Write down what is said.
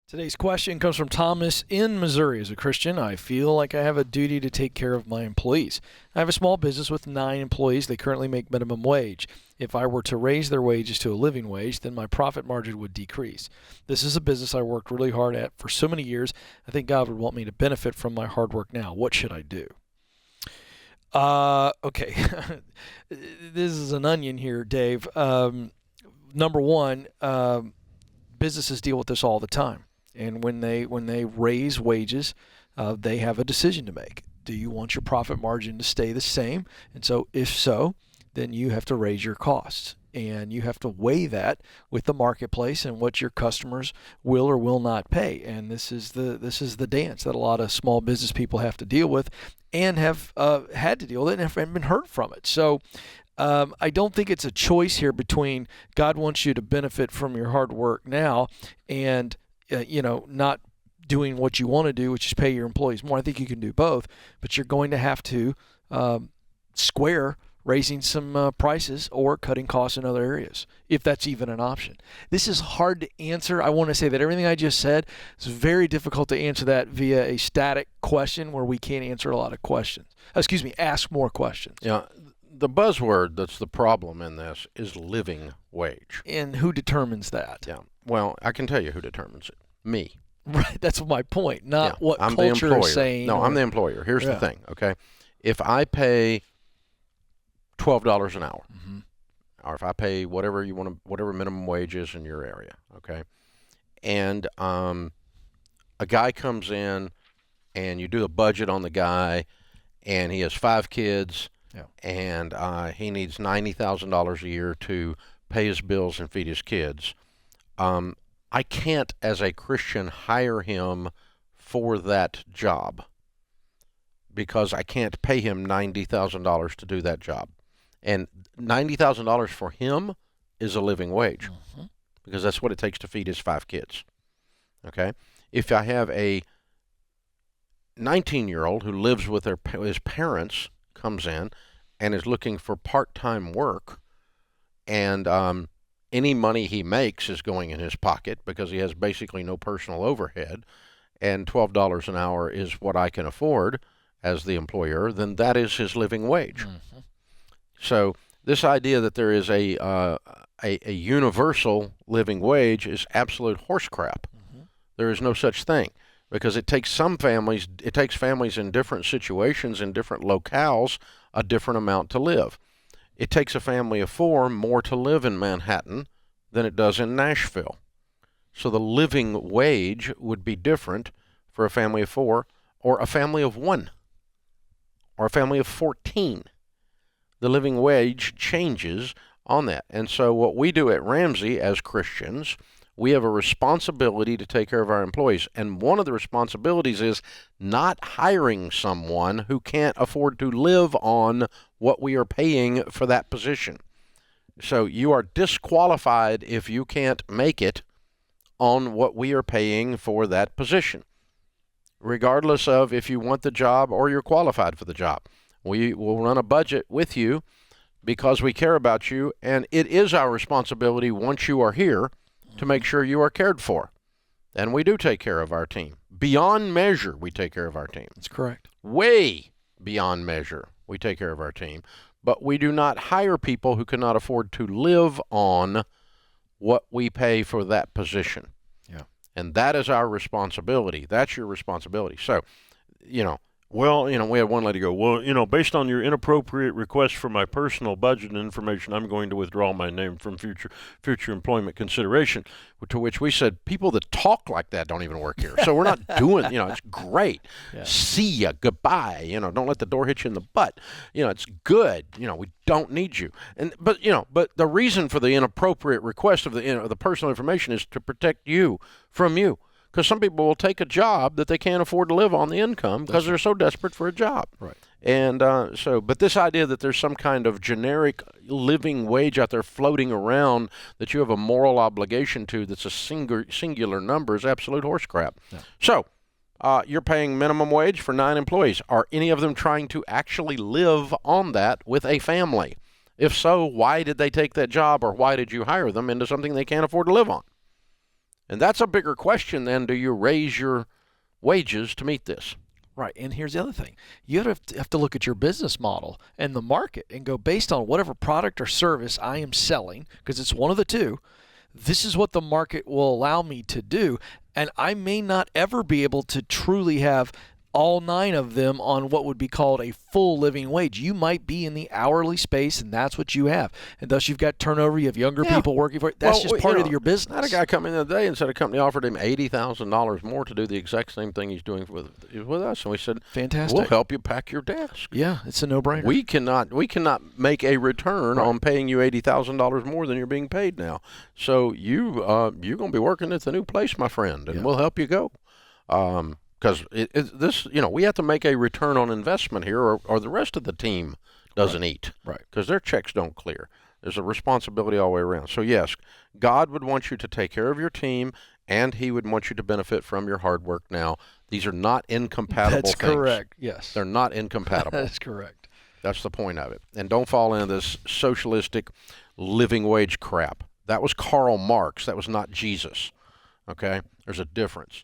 Today's question comes from Thomas in Missouri. As a Christian, I feel like I have a duty to take care of my employees. I have a small business with 9 employees. They currently make minimum wage. If I were to raise their wages to a living wage, then my profit margin would decrease. This is a business I worked really hard at for so many years. I think God would want me to benefit from my hard work now. What should I do? Okay. This is an onion here, Dave. Number one, businesses deal with this all the time. And when they raise wages, they have a decision to make. Do you want your profit margin to stay the same? And so if so, then you have to raise your costs. And you have to weigh that with the marketplace and what your customers will or will not pay. And this is the dance that a lot of small business people have to deal with and have had to deal with it and have been hurt from it. So I don't think it's a choice here between God wants you to benefit from your hard work now and not doing what you want to do, which is pay your employees more. I think you can do both, but you're going to have to square raising some prices or cutting costs in other areas, if that's even an option. This is hard to answer. I want to say that everything I just said is very difficult to answer that via a static question where we can't answer a lot of questions. Ask more questions. Yeah. The buzzword that's the problem in this is living wage. And who determines that? Yeah. Well, I can tell you who determines it. Me. Right. That's my point. Not what I'm culture the employer. is saying. No, I'm the employer. Here's the thing, okay? If I pay $12 an hour, or if I pay whatever minimum wage is in your area, okay? And a guy comes in and you do a budget on the guy and he has 5 kids. Yeah. And he needs $90,000 a year to pay his bills and feed his kids. I can't, as a Christian, hire him for that job because I can't pay him $90,000 to do that job. And $90,000 for him is a living wage because that's what it takes to feed his 5 kids. Okay? If I have a 19-year-old who lives with his parents, comes in and is looking for part-time work, and any money he makes is going in his pocket because he has basically no personal overhead, and $12 an hour is what I can afford as the employer, then that is his living wage. So this idea that there is a universal living wage is absolute horse crap. There is no such thing. Because it takes families in different situations, in different locales, a different amount to live. It takes a family of 4 more to live in Manhattan than it does in Nashville. So the living wage would be different for a family of 4 or a family of 1 or a family of 14. The living wage changes on that. And so what we do at Ramsey as Christians, we have a responsibility to take care of our employees. And one of the responsibilities is not hiring someone who can't afford to live on what we are paying for that position. So you are disqualified if you can't make it on what we are paying for that position, regardless of if you want the job or you're qualified for the job. We will run a budget with you because we care about you, and it is our responsibility once you are here to make sure you are cared for. And we do take care of our team. Beyond measure, we take care of our team. That's correct. Way beyond measure, we take care of our team. But we do not hire people who cannot afford to live on what we pay for that position. Yeah. And that is our responsibility. That's your responsibility. So, we had one lady go, based on your inappropriate request for my personal budget information, I'm going to withdraw my name from future employment consideration. To which we said, people that talk like that don't even work here. So we're not doing, it's great. Yeah. See ya, goodbye. Don't let the door hit you in the butt. It's good. We don't need you. But the reason for the inappropriate request of the personal information is to protect you from you. Because some people will take a job that they can't afford to live on the income because they're so desperate for a job. Right. And but this idea that there's some kind of generic living wage out there floating around that you have a moral obligation to that's a singular number is absolute horse crap. Yeah. So you're paying minimum wage for 9 employees. Are any of them trying to actually live on that with a family? If so, why did they take that job, or why did you hire them into something they can't afford to live on? And that's a bigger question than do you raise your wages to meet this? Right. And here's the other thing. You have to look at your business model and the market and go based on whatever product or service I am selling, because it's one of the two. This is what the market will allow me to do. And I may not ever be able to truly have all 9 of them on what would be called a full living wage. You might be in the hourly space, and that's what you have. And thus you've got turnover, you have younger people working for it. That's just part of your business. I had a guy come in the other day and said a company offered him $80,000 more to do the exact same thing he's doing with us. And we said, fantastic. We'll help you pack your desk. Yeah, it's a no-brainer. We cannot make a return on paying you $80,000 more than you're being paid now. So you're going to be working at the new place, my friend, and we'll help you go. Because we have to make a return on investment here, or the rest of the team doesn't eat. Right. Because their checks don't clear. There's a responsibility all the way around. So yes, God would want you to take care of your team, and He would want you to benefit from your hard work now. These are not incompatible things. That's correct. Yes. They're not incompatible. That's correct. That's the point of it. And don't fall into this socialistic living wage crap. That was Karl Marx. That was not Jesus. Okay? There's a difference.